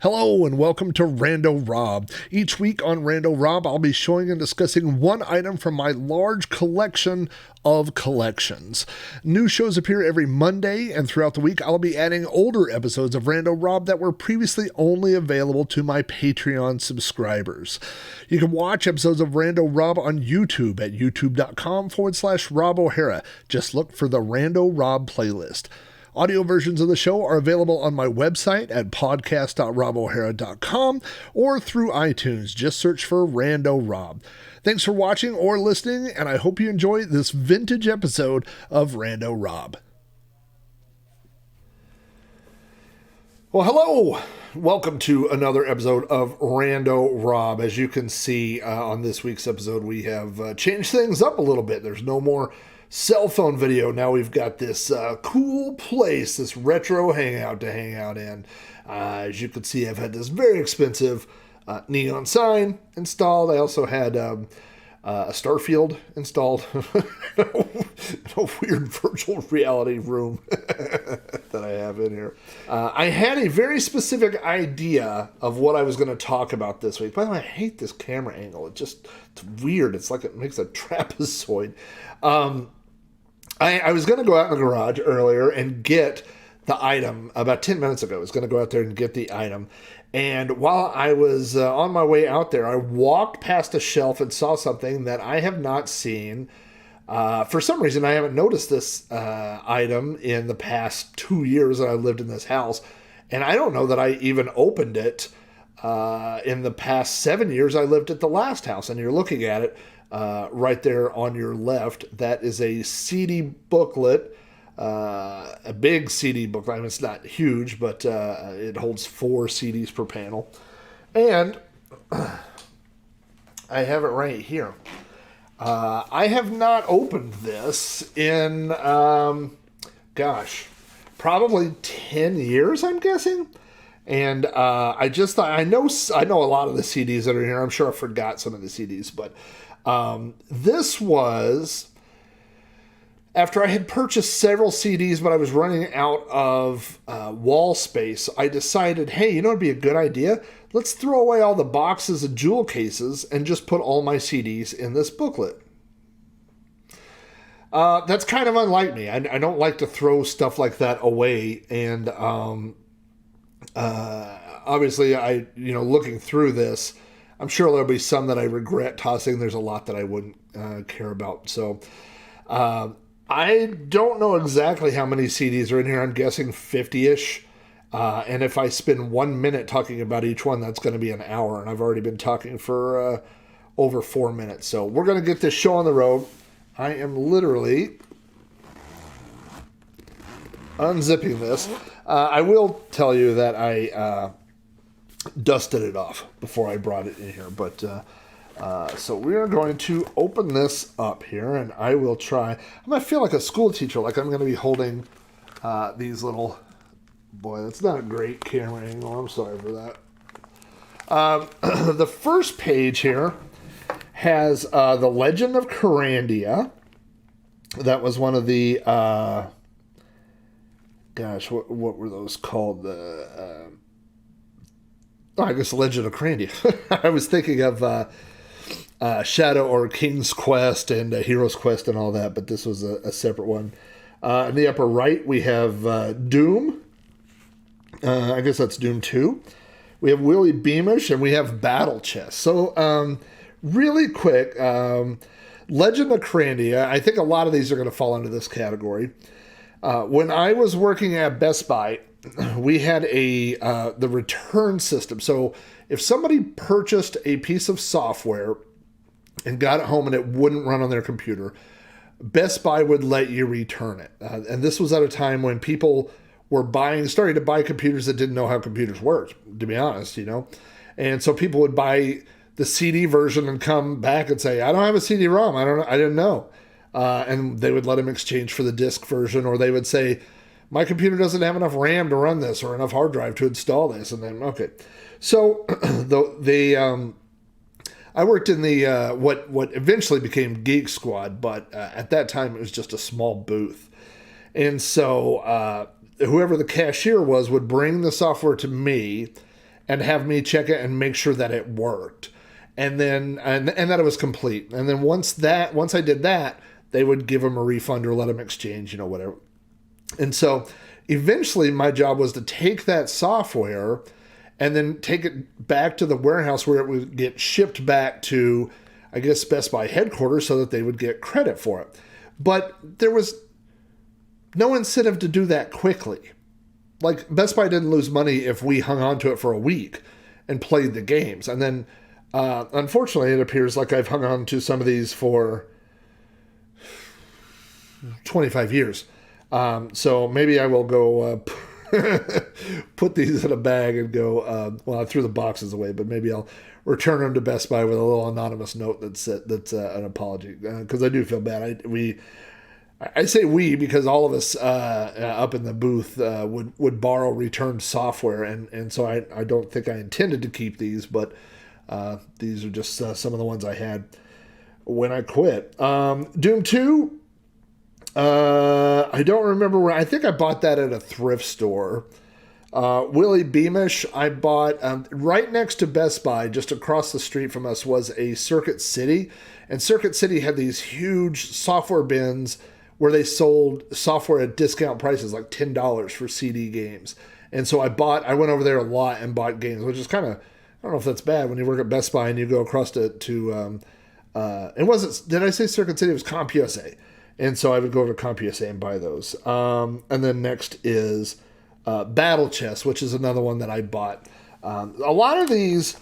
Hello and welcome to Rando Rob. Each week on Rando Rob, I'll be showing and discussing one item from my large collection of collections. New shows appear every Monday, and throughout the week, I'll be adding older episodes of Rando Rob that were previously only available to my Patreon subscribers. You can watch episodes of Rando Rob on YouTube at youtube.com/Rob O'Hara. Just look for the Rando Rob playlist. Audio versions of the show are available on my website at podcast.robohara.com or through iTunes. Just search for Rando Rob. Thanks for watching or listening, and I hope you enjoy this vintage episode of Rando Rob. Well, hello! Welcome to another episode of Rando Rob. As you can see on this week's episode, we have changed things up a little bit. There's no more cell phone video. Now we've got this cool place, this retro hangout to hang out in. As you can see, I've had this very expensive neon sign installed. I also had a Starfield installed. A weird virtual reality room that I have in here. I had a very specific idea of what I was going to talk about this week. By the way, I hate this camera angle. It's weird. It's like it makes a trapezoid. I was going to go out in the garage earlier and get the item about 10 minutes ago. I was going to go out there and get the item. And while I was on my way out there, I walked past a shelf and saw something that I have not seen. For some reason, I haven't noticed this item in the past 2 years that I lived in this house. And I don't know that I even opened it in the past 7 years I lived at the last house. And you're looking at it. Right there on your left, that is a CD booklet, a big CD booklet. I mean, it's not huge, but it holds 4 CDs per panel. And I have it right here. I have not opened this in, probably 10 years, I'm guessing. And I just thought, I know a lot of the CDs that are here. I'm sure I forgot some of the CDs, but this was after I had purchased several CDs, but I was running out of wall space. I decided, hey, you know what'd be a good idea? Let's throw away all the boxes and jewel cases and just put all my CDs in this booklet. That's kind of unlike me. I don't like to throw stuff like that away. And obviously, looking through this, I'm sure there'll be some that I regret tossing. There's a lot that I wouldn't care about. So I don't know exactly how many CDs are in here. I'm guessing 50-ish. And if I spend 1 minute talking about each one, that's going to be an hour. And I've already been talking for over 4 minutes. So we're going to get this show on the road. I am literally unzipping this. I will tell you that I dusted it off before I brought it in here, but so we are going to open this up here, and I will try. I'm gonna feel like a school teacher, like I'm going to be holding these little. Boy, that's not a great camera angle. I'm sorry for that. The first page here has the Legend of Carandia. That was one of the what were those called? I guess Legend of Carandia. I was thinking of Shadow or King's Quest and Hero's Quest and all that, but this was a separate one. In the upper right, we have Doom. I guess that's Doom 2. We have Willie Beamish, and we have Battle Chest. So, really quick, Legend of Carandia, I think a lot of these are going to fall into this category. When I was working at Best Buy, we had the return system. So if somebody purchased a piece of software and got it home and it wouldn't run on their computer, Best Buy would let you return it. And this was at a time when people were starting to buy computers that didn't know how computers worked, to be honest, And so people would buy the CD version and come back and say, I don't have a CD-ROM. I didn't know. And they would let them exchange for the disc version, or they would say, my computer doesn't have enough RAM to run this or enough hard drive to install this. And then, okay. So I worked in the what eventually became Geek Squad, but at that time it was just a small booth. And so whoever the cashier was would bring the software to me, and have me check it and make sure that it worked. And then and that it was complete. And then once I did that, they would give them a refund or let them exchange, whatever. And so eventually my job was to take that software and then take it back to the warehouse where it would get shipped back to, I guess, Best Buy headquarters so that they would get credit for it. But there was no incentive to do that quickly. Like, Best Buy didn't lose money if we hung on to it for a week and played the games. And then, unfortunately, it appears like I've hung on to some of these for 25 years. So maybe I will go put these in a bag and go, well, I threw the boxes away, but maybe I'll return them to Best Buy with a little anonymous note that's an apology. Because I do feel bad. I say we because all of us up in the booth would borrow returned software, and so I don't think I intended to keep these, but these are just some of the ones I had when I quit. Doom 2, I don't remember where. I think I bought that at a thrift store. Willie Beamish, I bought right next to Best Buy, just across the street from us, was a Circuit City, and Circuit City had these huge software bins where they sold software at discount prices, like $10 for CD games. And so I went over there a lot and bought games, which is kind of, I don't know if that's bad when you work at Best Buy and you go across to it wasn't, did I say Circuit City? It was CompUSA. And so I would go over to CompUSA and buy those. And then next is Battle Chess, which is another one that I bought. A lot of these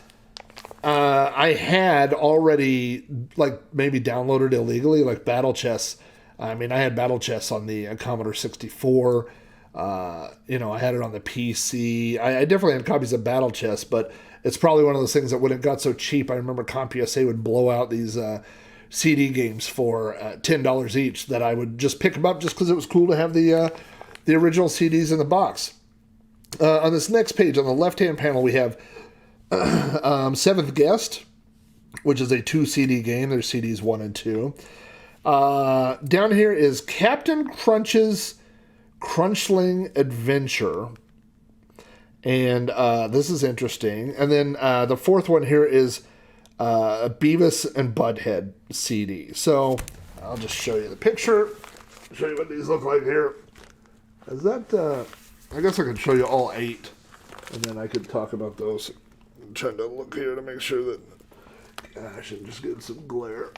I had already, like, maybe downloaded illegally, like Battle Chess. I mean, I had Battle Chess on the Commodore 64. I had it on the PC. I definitely had copies of Battle Chess, but it's probably one of those things that when it got so cheap, I remember CompUSA would blow out these CD games for $10 each that I would just pick them up just because it was cool to have the original CDs in the box. On this next page, on the left-hand panel, we have Seventh Guest, which is a 2 CD game. There's CDs 1 and 2. Down here is Captain Crunch's Crunchling Adventure. And this is interesting. And then the fourth one here is Beavis and Butthead CD. So I'll just show you the picture. Show you what these look like here. Is that, I guess I could show you all 8. And then I could talk about those. I'm trying to look here to make sure that, gosh, I'm just getting some glare.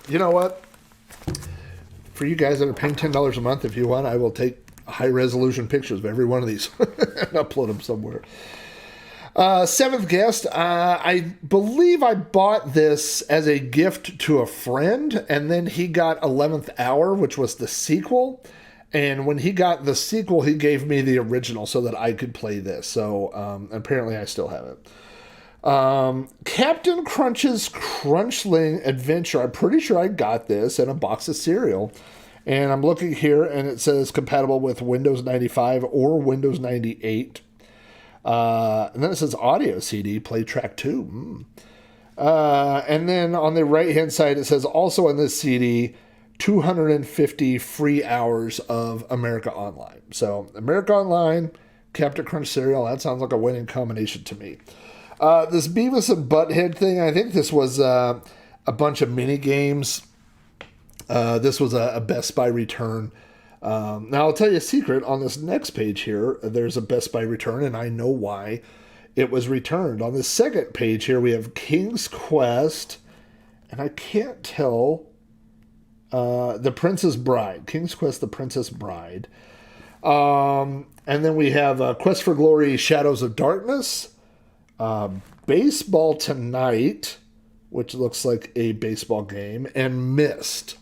You know what? For you guys that are paying $10 a month, if you want, I will take high-resolution pictures of every one of these and upload them somewhere. Seventh Guest, I believe I bought this as a gift to a friend, and then he got 11th Hour, which was the sequel. And when he got the sequel, he gave me the original so that I could play this. So apparently I still have it. Captain Crunch's Crunchling Adventure. I'm pretty sure I got this in a box of cereal. And I'm looking here, and it says compatible with Windows 95 or Windows 98. And then it says audio CD, play track 2. And then on the right-hand side, it says also on this CD, 250 free hours of America Online. So America Online, Captain Crunch cereal, that sounds like a winning combination to me. This Beavis and Butthead thing, I think this was a bunch of mini games. This was a Best Buy return. Now, I'll tell you a secret. On this next page here, there's a Best Buy return, and I know why it was returned. On the second page here, we have King's Quest, and I can't tell, The Princess Bride. King's Quest, The Princess Bride. And then we have Quest for Glory, Shadows of Darkness. Baseball Tonight, which looks like a baseball game, and Myst.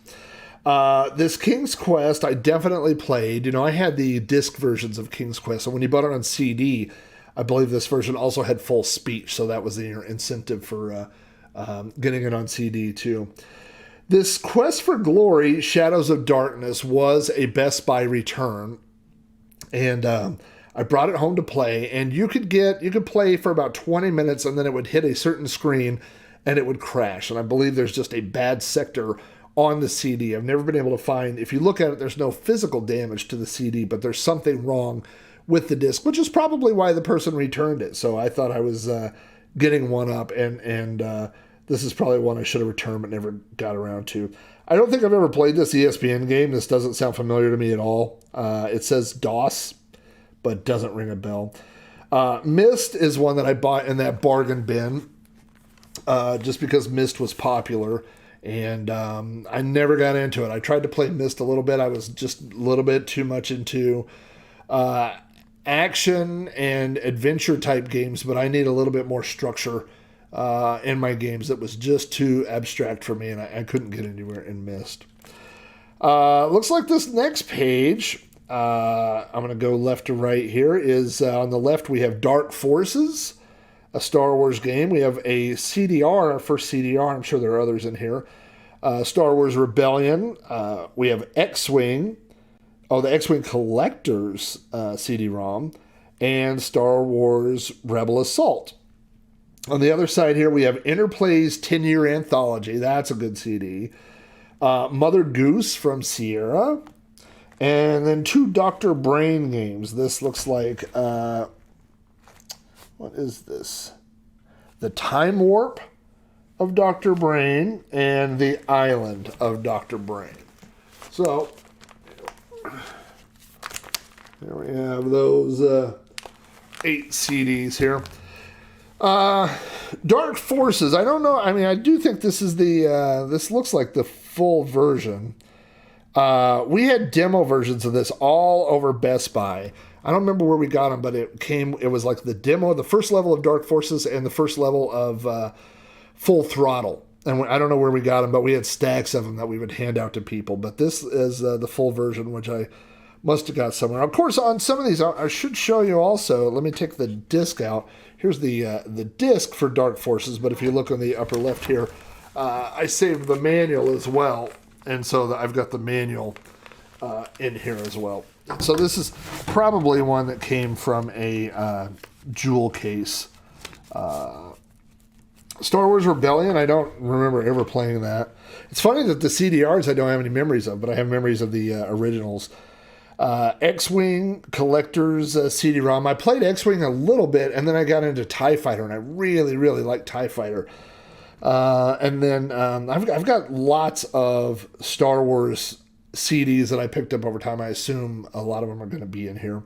This King's Quest, I definitely played. I had the disc versions of King's Quest, and when you bought it on CD, I believe this version also had full speech, so that was the incentive for getting it on CD too. This Quest for Glory, Shadows of Darkness, was a Best Buy return, and I brought it home to play, and you could play for about 20 minutes, and then it would hit a certain screen, and it would crash. And I believe there's just a bad sector on the CD. I've never been able to find, if you look at it, there's no physical damage to the CD, but there's something wrong with the disc, which is probably why the person returned it. So I thought I was getting one up, and this is probably one I should have returned but never got around to. I don't think I've ever played this ESPN game. This doesn't sound familiar to me at all. It says DOS, but doesn't ring a bell. Myst is one that I bought in that bargain bin just because Myst was popular, and I never got into it. I tried to play Myst a little bit. I was just a little bit too much into action and adventure type games, but I need a little bit more structure in my games. It was just too abstract for me, and I couldn't get anywhere in Myst. Looks like this next page, I'm going to go left to right here, is on the left we have Dark Forces, a Star Wars game. We have a CDR, our first CDR. I'm sure there are others in here. Star Wars Rebellion. We have X-Wing. Oh, the X-Wing Collector's CD-ROM, and Star Wars Rebel Assault. On the other side here, we have Interplay's 10-Year Anthology. That's a good CD. Mother Goose from Sierra. And then 2 Dr. Brain games. This looks like, what is this? The Time Warp of Dr. Brain and The Island of Dr. Brain. So, there we have those 8 CDs here. Dark Forces. I don't know. I mean, I do think this is this looks like the full version. We had demo versions of this all over Best Buy. I don't remember where we got them, but it was like the demo, the first level of Dark Forces and the first level of Full Throttle. And I don't know where we got them, but we had stacks of them that we would hand out to people. But this is the full version, which I must have got somewhere. Of course, on some of these, I should show you also. Let me take the disc out. Here's the disc for Dark Forces, but if you look on the upper left here, I saved the manual as well. And so I've got the manual in here as well. So this is probably one that came from a jewel case. Star Wars Rebellion, I don't remember ever playing that. It's funny that the CDRs I don't have any memories of, but I have memories of the originals. X-Wing Collector's CD-ROM. I played X-Wing a little bit, and then I got into TIE Fighter, and I really, really like TIE Fighter. And then I've got lots of Star Wars CDs that I picked up over time. I assume a lot of them are going to be in here.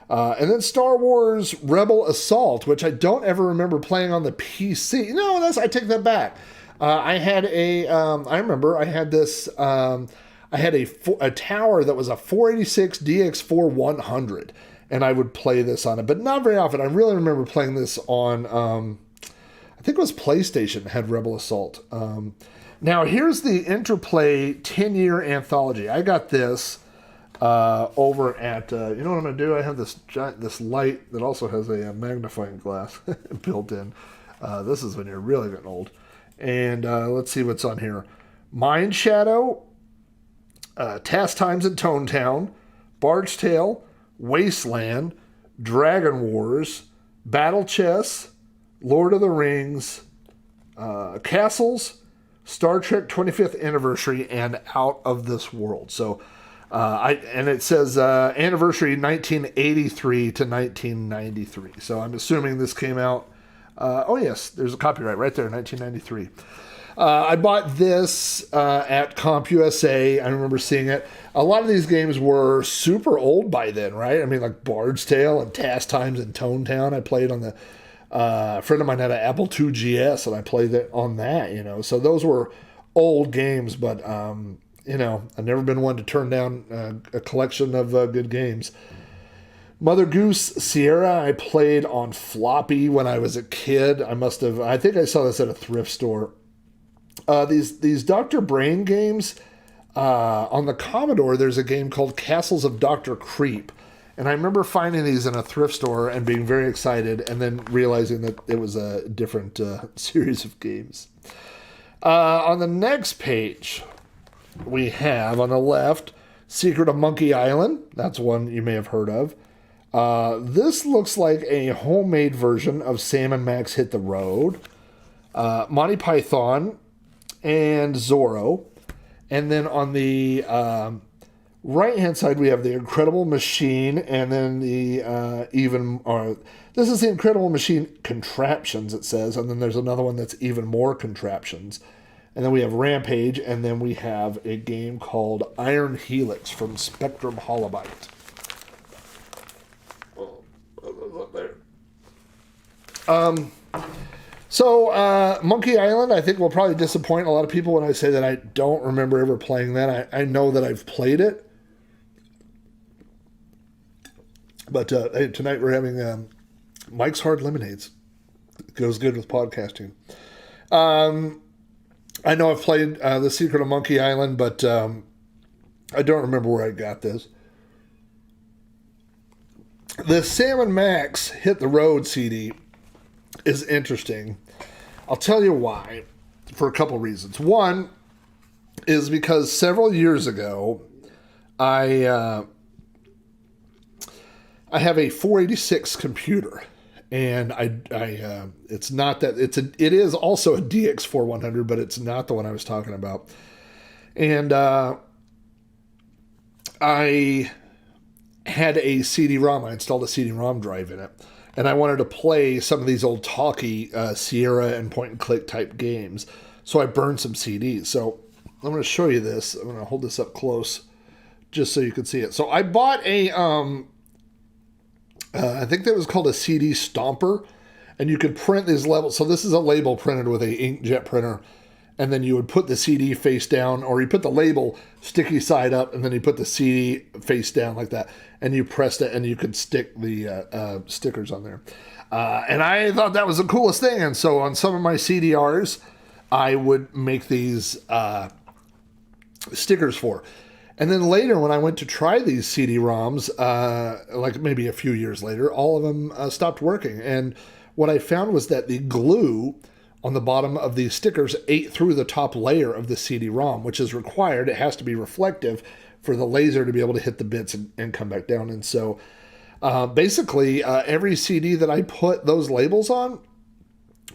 And then Star Wars Rebel Assault, which I don't ever remember playing on the PC. No, I take that back. I had I remember I had this, I had a tower that was a 486 DX4 100, and I would play this on it, but not very often. I really remember playing this on, I think it was PlayStation had Rebel Assault. Now, here's the Interplay 10-Year Anthology. I got this over at, you know what I'm going to do? I have this light that also has a magnifying glass built in. This is when you're really getting old. And let's see what's on here. Mind Shadow, Task Times in Tone Town, Barge Tale, Wasteland, Dragon Wars, Battle Chess, Lord of the Rings, Castles, Star Trek 25th Anniversary, and Out of This World. So, and it says anniversary 1983 to 1993. So I'm assuming this came out. Oh yes, there's a copyright right there, 1993. I bought this at CompUSA. I remember seeing it. A lot of these games were super old by then, right? I mean, like Bard's Tale and Task Times in Tone Town. I played on the... a friend of mine had an Apple II GS, and I played it on that, you know. So those were old games, but, you know, I've never been one to turn down a collection of good games. Mother Goose Sierra, I played on floppy when I was a kid. I think I saw this at a thrift store. These Dr. Brain games, on the Commodore, there's a game called Castles of Dr. Creep. And I remember finding these in a thrift store and being very excited, and then realizing that it was a different series of games. On the next page, we have on the left, Secret of Monkey Island. That's one you may have heard of. This looks like a homemade version of Sam and Max Hit the Road. Monty Python and Zorro. And then on the right-hand side, we have the Incredible Machine, and then this is the Incredible Machine Contraptions, it says, and then there's another one that's even more contraptions. And then we have Rampage, and then we have a game called Iron Helix from Spectrum Holobyte. Monkey Island, I think, will probably disappoint a lot of people when I say that I don't remember ever playing that. I know that I've played it. But hey, tonight we're having Mike's Hard Lemonades. It goes good with podcasting. I know I've played The Secret of Monkey Island, but I don't remember where I got this. The Sam and Max Hit the Road CD is interesting. I'll tell you why, for a couple reasons. One is because several years ago, I have a 486 computer, and it's not that it is also a DX4100, but it's not the one I was talking about. And I had a CD-ROM. I installed a CD-ROM drive in it, and I wanted to play some of these old talkie Sierra and point-and-click type games. So I burned some CDs. So I'm going to show you this. I'm going to hold this up close just so you can see it. So I bought a I think that was called a CD Stomper, and you could print these levels. So this is a label printed with a inkjet printer, and then you would put the CD face down, or you put the label sticky side up, and then you put the CD face down like that, and you pressed it, and you could stick the stickers on there. And I thought that was the coolest thing, and so on some of my CDRs, I would make these stickers for. And then later, when I went to try these CD-ROMs, like maybe a few years later, all of them stopped working. And what I found was that the glue on the bottom of these stickers ate through the top layer of the CD-ROM, which is required. It has to be reflective for the laser to be able to hit the bits and come back down. And so basically, every CD that I put those labels on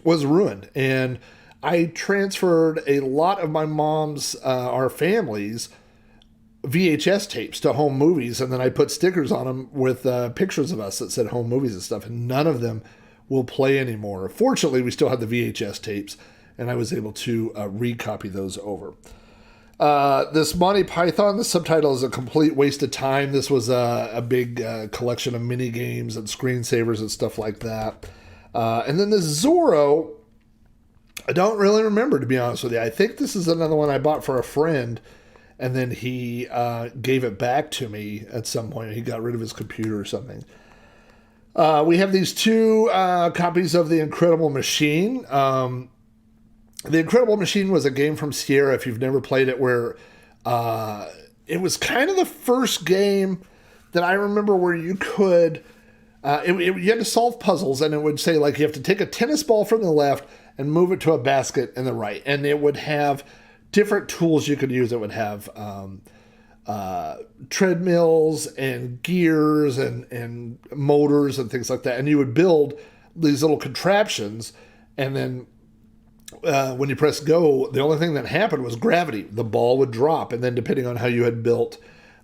was ruined. And I transferred a lot of my mom's, our family's, VHS tapes to home movies, and then I put stickers on them with pictures of us that said home movies and stuff, and none of them will play anymore. Fortunately, we still have the VHS tapes, and I was able to recopy those over. This Monty Python, the subtitle is A Complete Waste of Time. This was a big collection of mini games and screensavers and stuff like that. And then the Zorro, I don't really remember, to be honest with you. I think this is another one I bought for a friend, and then he gave it back to me at some point. He got rid of his computer or something. We have these two copies of The Incredible Machine. The Incredible Machine was a game from Sierra, if you've never played it, where it was kind of the first game that I remember where you could... you had to solve puzzles, and it would say, like, you have to take a tennis ball from the left and move it to a basket in the right. And it would have different tools you could use. It would have treadmills and gears and motors and things like that. And you would build these little contraptions, and then when you press go, the only thing that happened was gravity. The ball would drop, and then depending on how you had built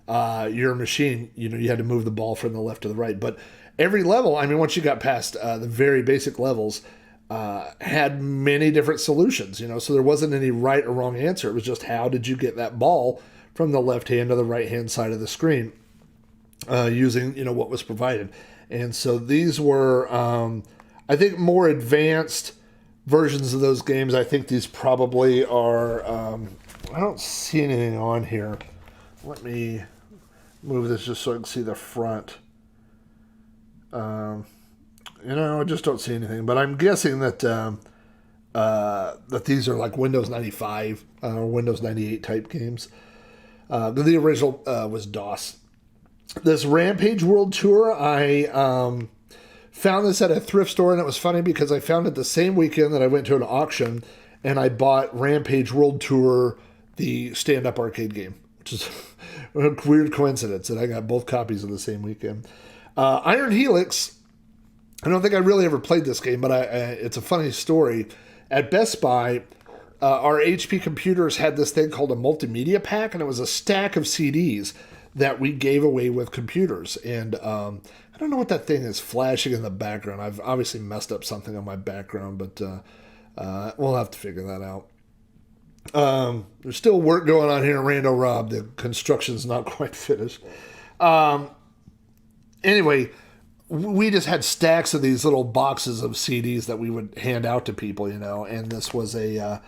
your machine, you had to move the ball from the left to the right. But every level, I mean, once you got past the very basic levels, had many different solutions, so there wasn't any right or wrong answer. It was just, how did you get that ball from the left hand to the right hand side of the screen using, what was provided. And so these were, I think, more advanced versions of those games. I think these probably are, I don't see anything on here. Let me move this just so I can see the front. I just don't see anything, but I'm guessing that that these are like Windows 95 or Windows 98 type games. The original was DOS. This Rampage World Tour, I found this at a thrift store, and it was funny because I found it the same weekend that I went to an auction, and I bought Rampage World Tour, the stand-up arcade game, which is a weird coincidence, and I got both copies of the same weekend. Iron Helix, I don't think I really ever played this game, but it's a funny story. At Best Buy, our HP computers had this thing called a multimedia pack, and it was a stack of CDs that we gave away with computers. And I don't know what that thing is flashing in the background. I've obviously messed up something on my background, but we'll have to figure that out. There's still work going on here in Rando, Rob. The construction's not quite finished. Anyway, we just had stacks of these little boxes of CDs that we would hand out to people, and this was a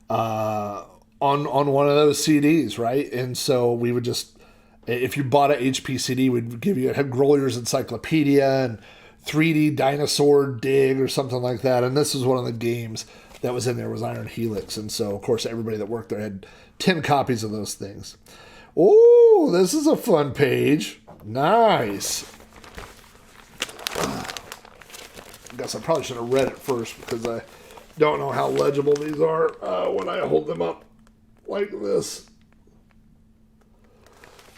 on one of those CDs, right? And so we would just, if you bought an HP CD, we'd give you a Grolier's Encyclopedia and 3D Dinosaur Dig or something like that. And this was one of the games that was in there, was Iron Helix. And so, of course, everybody that worked there had 10 copies of those things. Oh, this is a fun page. Nice. I guess I probably should have read it first because I don't know how legible these are when I hold them up like this.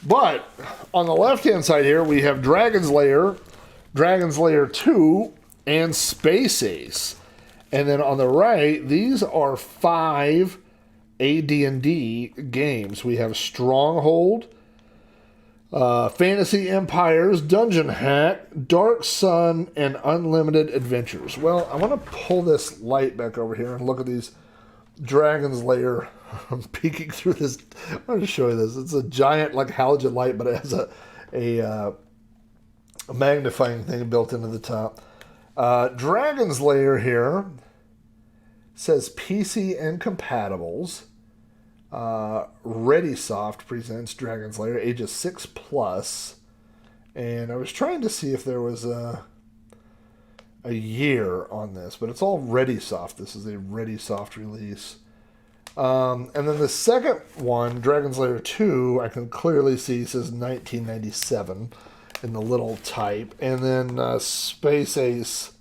But on the left-hand side here, we have Dragon's Lair 2, and Space Ace. And then on the right, these are 5 AD&D games. We have Stronghold, Fantasy Empires, Dungeon Hack, Dark Sun, and Unlimited Adventures. Well, I want to pull this light back over here and look at these Dragon's Lair. I'm peeking through this. I'm going to show you this. It's a giant, like, halogen light, but it has a magnifying thing built into the top. Dragon's Lair here says PC Incompatibles. ReadySoft presents Dragon's Lair, ages 6+. And I was trying to see if there was a year on this, but it's all ReadySoft. This is a ReadySoft release. And then the second one, Dragon's Lair 2, I can clearly see says 1997 in the little type. And then Space Ace.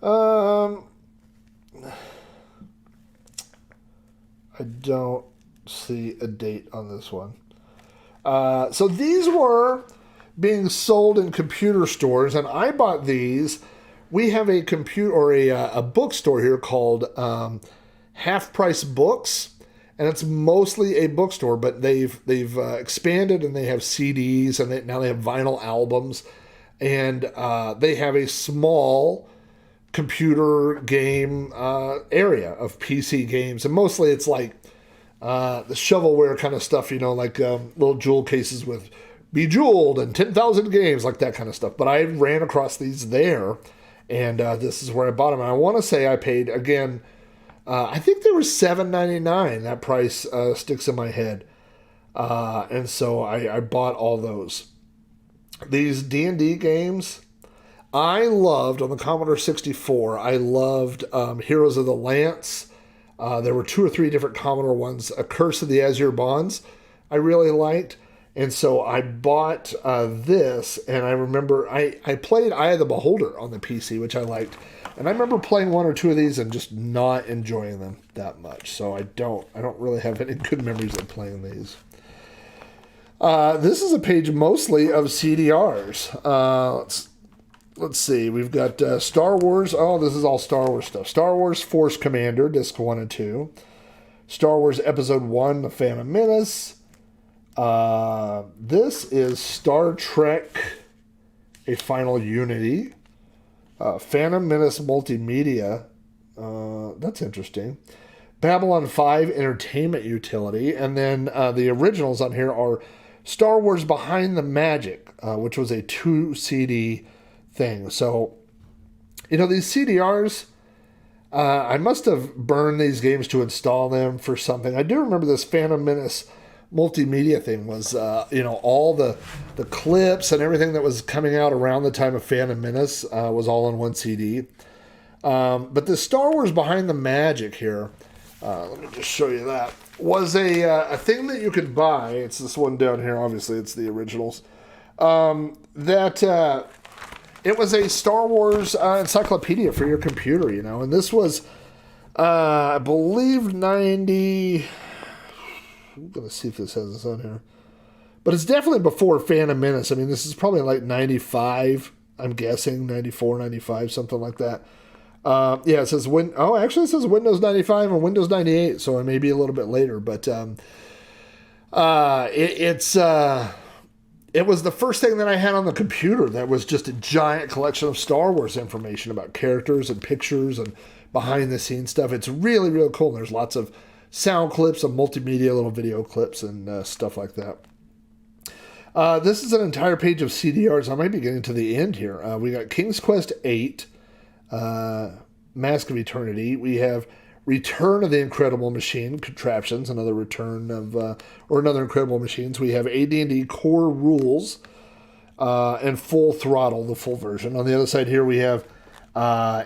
I don't see a date on this one. So these were being sold in computer stores, and I bought these. We have a computer or a bookstore here called Half Price Books, and it's mostly a bookstore, but they've expanded, and they have CDs, and now they have vinyl albums, and they have a small computer game area of PC games, and mostly it's like the shovelware kind of stuff, like little jewel cases with Bejeweled and 10,000 games, like that kind of stuff. But I ran across these there, and this is where I bought them. And I want to say I paid, again, I think they were $7.99. That price sticks in my head. And so I bought all those. These D&D games, I loved, on the Commodore 64, I loved Heroes of the Lance. There were 2 or 3 different Commodore ones. A Curse of the Azure Bonds I really liked. And so I bought this, and I remember I played Eye of the Beholder on the PC, which I liked. And I remember playing 1 or 2 of these and just not enjoying them that much. So I don't really have any good memories of playing these. This is a page mostly of CDRs. Let's see. We've got Star Wars. Oh, this is all Star Wars stuff. Star Wars Force Commander, Disc 1 and 2. Star Wars Episode 1, The Phantom Menace. This is Star Trek, A Final Unity. Phantom Menace Multimedia. That's interesting. Babylon 5 Entertainment Utility. And then the originals on here are Star Wars Behind the Magic, which was a 2 CD thing. So, these CDRs, I must have burned these games to install them for something. I do remember this Phantom Menace multimedia thing was, all the clips and everything that was coming out around the time of Phantom Menace was all on one CD. But the Star Wars Behind the Magic here, let me just show you that, was a thing that you could buy. It's this one down here, obviously, it's the originals. It was a Star Wars encyclopedia for your computer, and this was, I believe, 90... I'm going to see if this has this on here. But it's definitely before Phantom Menace. I mean, this is probably like 95, I'm guessing, 94, 95, something like that. It says actually it says Windows 95 and Windows 98, so it may be a little bit later. But It was the first thing that I had on the computer that was just a giant collection of Star Wars information about characters and pictures and behind the scenes stuff. It's really, really cool. And there's lots of sound clips and multimedia little video clips and stuff like that. This is an entire page of CDRs. I might be getting to the end here. We got King's Quest 8, Mask of Eternity. We have Return of the Incredible Machine, Contraptions, another return of, or another Incredible Machines. We have AD&D Core Rules, and Full Throttle, the full version. On the other side here, we have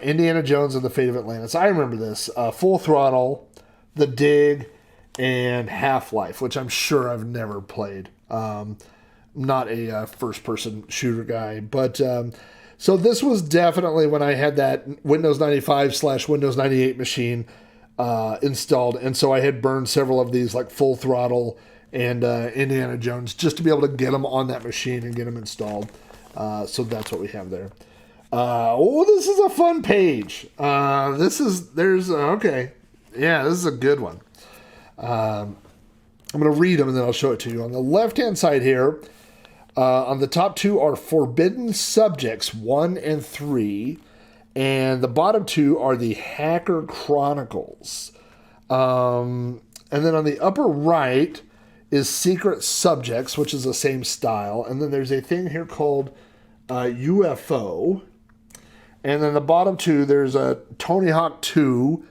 Indiana Jones and the Fate of Atlantis. I remember this. Full Throttle, The Dig, and Half-Life, which I'm sure I've never played. Not a first-person shooter guy, but so this was definitely when I had that Windows 95/Windows 98 machine installed, and so I had burned several of these, like Full Throttle and Indiana Jones, just to be able to get them on that machine and get them installed. So that's what we have there. This is a fun page. Okay. Yeah, this is a good one. I'm going to read them and then I'll show it to you. On the left-hand side here, on the top two are Forbidden Subjects 1 and 3, and the bottom two are the Hacker Chronicles. And then on the upper right is Secret Subjects, which is the same style. And then there's a thing here called UFO. And then the bottom two, there's a Tony Hawk 2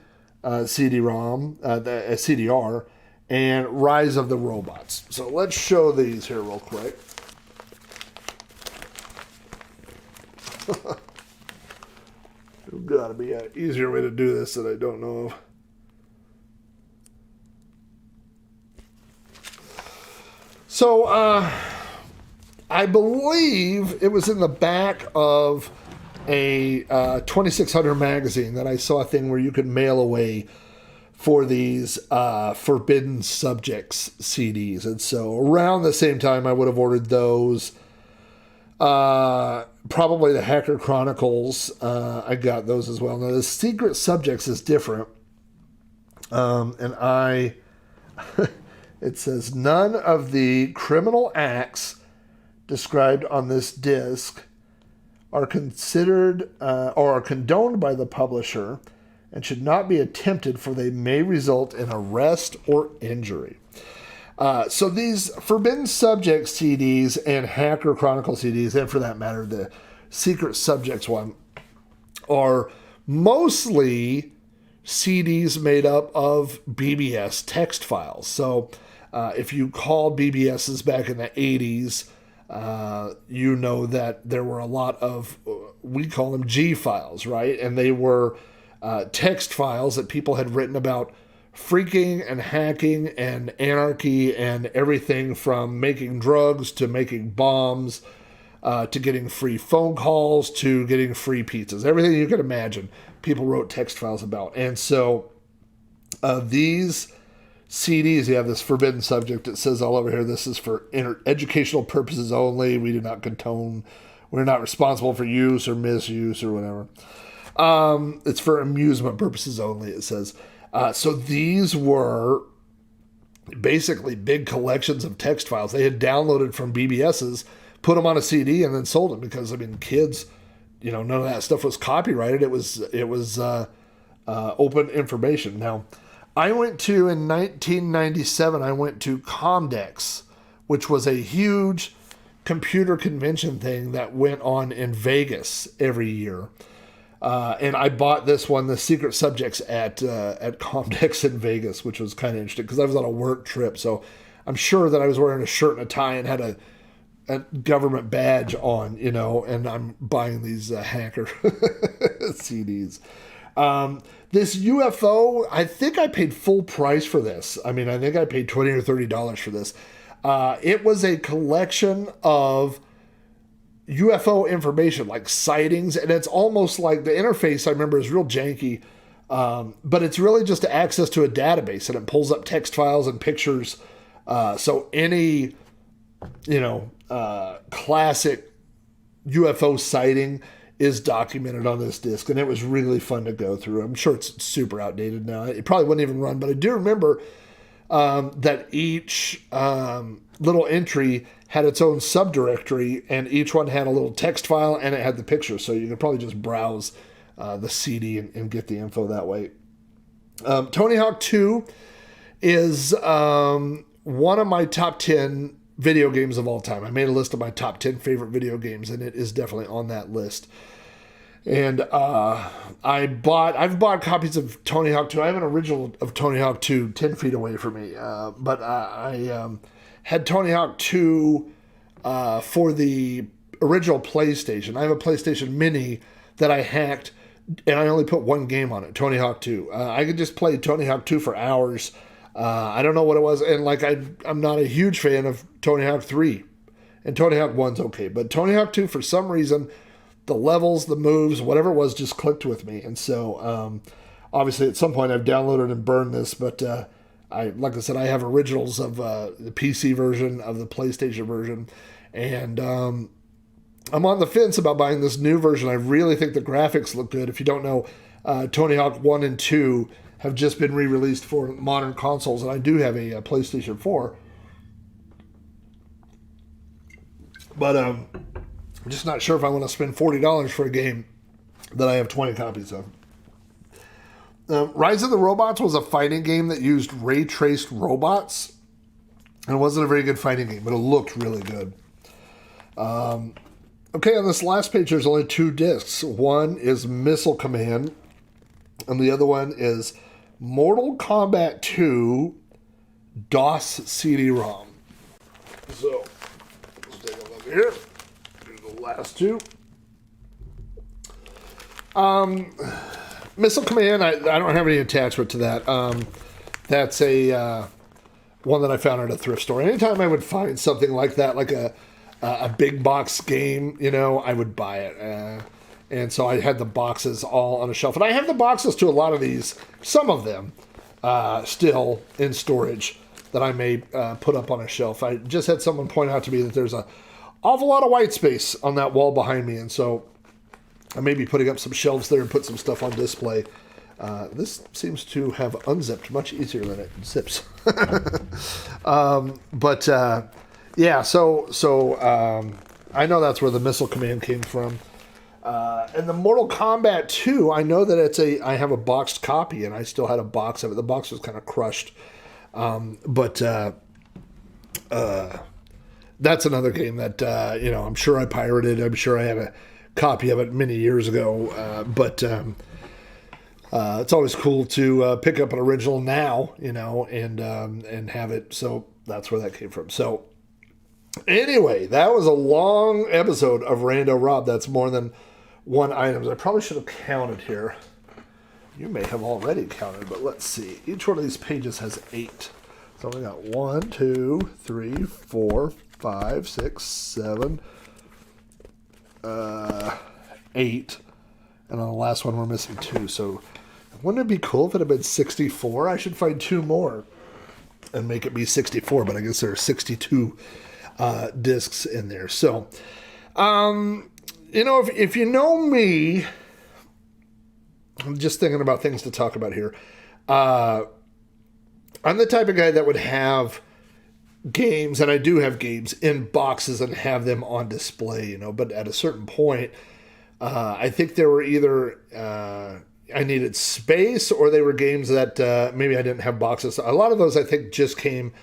CD-ROM, CDR, and Rise of the Robots. So let's show these here real quick. There's got to be an easier way to do this that I don't know of. So, I believe it was in the back of a 2600 magazine that I saw a thing where you could mail away for these Forbidden Subjects CDs. And so around the same time I would have ordered those. Probably the Hacker Chronicles. I got those as well. Now the Secret Subjects is different. It says, none of the criminal acts described on this disc are considered or are condoned by the publisher and should not be attempted, for they may result in arrest or injury. So these Forbidden Subject CDs and Hacker Chronicle CDs, and for that matter, the Secret Subjects one, are mostly CDs made up of BBS text files. So if you called BBSs back in the 80s, you know that there were a lot of, we call them G files, right? And they were text files that people had written about freaking and hacking and anarchy and everything from making drugs to making bombs to getting free phone calls to getting free pizzas. Everything you could imagine, people wrote text files about. And so these CDs, you have this Forbidden Subject. It says all over here, this is for educational purposes only. We do not condone, we're not responsible for use or misuse or whatever. It's for amusement purposes only, it says. So these were basically big collections of text files. They had downloaded from BBSs, put them on a CD, and then sold them because, I mean, kids, none of that stuff was copyrighted. It was open information. Now, in 1997, I went to Comdex, which was a huge computer convention thing that went on in Vegas every year. And I bought this one, the Secret Subjects, at Comdex in Vegas, which was kind of interesting because I was on a work trip. So I'm sure that I was wearing a shirt and a tie and had a government badge on, and I'm buying these hacker CDs. This UFO, I think I paid full price for this. I mean, I think I paid $20 or $30 for this. It was a collection of UFO information, like sightings, and it's almost like the interface, I remember, is real janky, but it's really just access to a database, and it pulls up text files and pictures. So any, classic UFO sighting is documented on this disc, and it was really fun to go through. I'm sure it's super outdated now. It probably wouldn't even run, but I do remember that each little entry had its own subdirectory, and each one had a little text file, and it had the picture. So you could probably just browse the CD and get the info that way. Tony Hawk 2 is one of my top 10 video games of all time. I made a list of my top 10 favorite video games, and it is definitely on that list. And I've bought copies of Tony Hawk 2. I have an original of Tony Hawk 2 10 feet away from me. But I had Tony Hawk 2 for the original PlayStation. I have a PlayStation Mini that I hacked, and I only put one game on it, Tony Hawk 2. I could just play Tony Hawk 2 for hours. I don't know what it was. And like I'm not a huge fan of Tony Hawk 3. And Tony Hawk 1's okay. But Tony Hawk 2, for some reason, the levels, the moves, whatever it was, just clicked with me. And so, obviously, at some point, I've downloaded and burned this. But like I said, I have originals of the PC version, of the PlayStation version. And I'm on the fence about buying this new version. I really think the graphics look good. If you don't know, Tony Hawk 1 and 2 have just been re-released for modern consoles. And I do have a PlayStation 4. But I'm just not sure if I want to spend $40 for a game that I have 20 copies of. Rise of the Robots was a fighting game that used ray-traced robots. And it wasn't a very good fighting game, but it looked really good. Okay, on this last page, there's only 2 discs. One is Missile Command, and the other one is Mortal Kombat 2 DOS CD-ROM. So, let's take a look here. Here's the last 2. Missile Command, I don't have any attachment to that. That's a one that I found at a thrift store. Anytime I would find something like that, like a big box game, I would buy it. And so I had the boxes all on a shelf. And I have the boxes to a lot of these, some of them, still in storage that I may put up on a shelf. I just had someone point out to me that there's an awful lot of white space on that wall behind me. And so I may be putting up some shelves there and put some stuff on display. This seems to have unzipped much easier than it zips. Yeah, so I know that's where the Missile Command came from. And the Mortal Kombat 2, I know that I have a boxed copy, and I still had a box of it. The box was kind of crushed. That's another game that, I'm sure I pirated. I'm sure I have a copy of it many years ago. It's always cool to pick up an original now, and have it. So that's where that came from. So anyway, that was a long episode of Rando Rob. That's more than one item. I probably should have counted here. You may have already counted, but let's see. Each one of these pages has 8. So we got 1, 2, 3, 4, 5, 6, 7, 8. And on the last one, we're missing 2. So wouldn't it be cool if it had been 64? I should find 2 more and make it be 64, but I guess there are 62 discs in there. So, if you know me, I'm just thinking about things to talk about here. I'm the type of guy that would have games, and I do have games, in boxes and have them on display, but at a certain point, I think there were either I needed space, or they were games that maybe I didn't have boxes. A lot of those, I think, just came,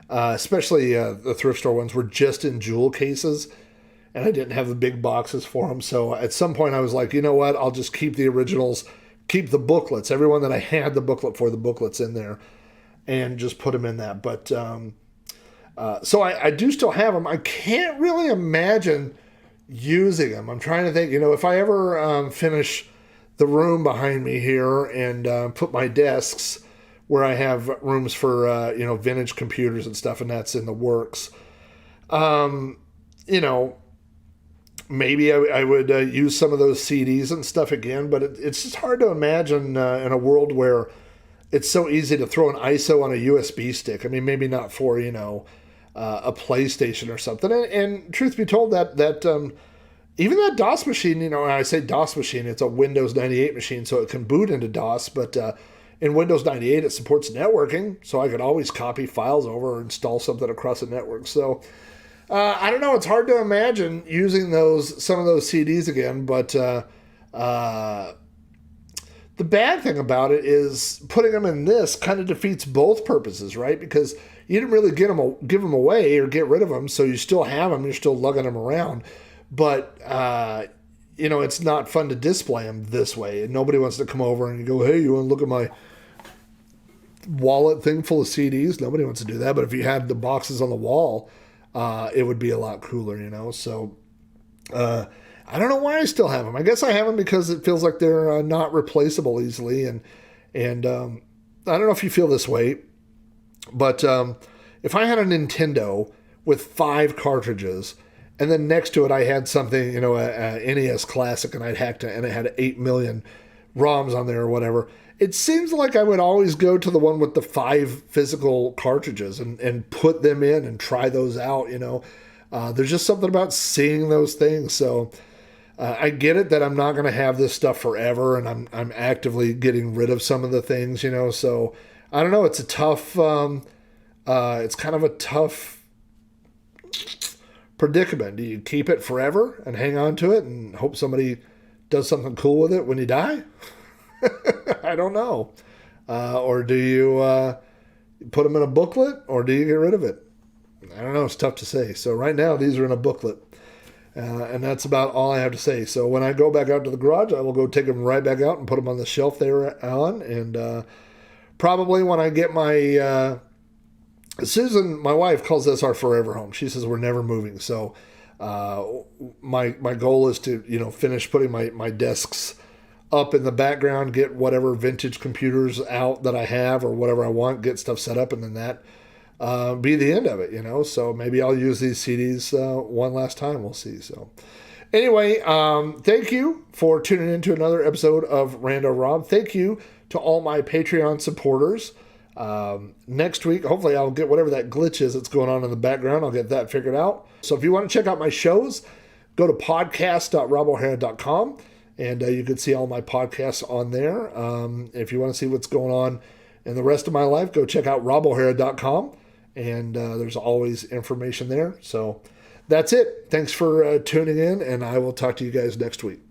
especially the thrift store ones, were just in jewel cases, and I didn't have the big boxes for them. So at some point, I was like, you know what? I'll just keep the originals, keep the booklets, everyone that I had the booklet for, the booklets in there, and just put them in that. But so I do still have them. I can't really imagine using them. I'm trying to think, if I ever finish the room behind me here and put my desks where I have rooms for, vintage computers and stuff, and that's in the works. Maybe I would use some of those CDs and stuff again, but it's just hard to imagine in a world where it's so easy to throw an ISO on a USB stick. I mean, maybe not for, a PlayStation or something. And truth be told, that even that DOS machine, when I say DOS machine, it's a Windows 98 machine, so it can boot into DOS, but in Windows 98, it supports networking, so I could always copy files over or install something across a network. So I don't know. It's hard to imagine using some of those CDs again, but the bad thing about it is putting them in this kind of defeats both purposes, right? Because you didn't really give them away or get rid of them, so you still have them. You're still lugging them around, but it's not fun to display them this way. And nobody wants to come over and go, "Hey, you want to look at my wallet thing full of CDs?" Nobody wants to do that. But if you had the boxes on the wall, it would be a lot cooler, So I don't know why I still have them. I guess I have them because it feels like they're not replaceable easily. And I don't know if you feel this way, but if I had a Nintendo with 5 cartridges, and then next to it I had something, a NES Classic, and I'd hacked it, and it had 8 million ROMs on there or whatever, it seems like I would always go to the one with the 5 physical cartridges and put them in and try those out, There's just something about seeing those things. So I get it that I'm not going to have this stuff forever, and I'm actively getting rid of some of the things, So I don't know. It's a tough. It's kind of a tough predicament. Do you keep it forever and hang on to it and hope somebody does something cool with it when you die? I don't know. Or do you put them in a booklet, or do you get rid of it? I don't know. It's tough to say. So right now, these are in a booklet. And that's about all I have to say. So when I go back out to the garage, I will go take them right back out and put them on the shelf they were on. And probably when I get my... Susan, my wife, calls this our forever home. She says we're never moving. So my goal is to, finish putting my desks up in the background, get whatever vintage computers out that I have or whatever I want, get stuff set up, and then that be the end of it, So maybe I'll use these CDs one last time. We'll see. So anyway, thank you for tuning in to another episode of Rando Rob. Thank you to all my Patreon supporters. Next week, hopefully I'll get whatever that glitch is that's going on in the background. I'll get that figured out. So if you want to check out my shows, go to podcast.robohara.com. And you can see all my podcasts on there. If you want to see what's going on in the rest of my life, go check out robohara.com. And there's always information there. So that's it. Thanks for tuning in, and I will talk to you guys next week.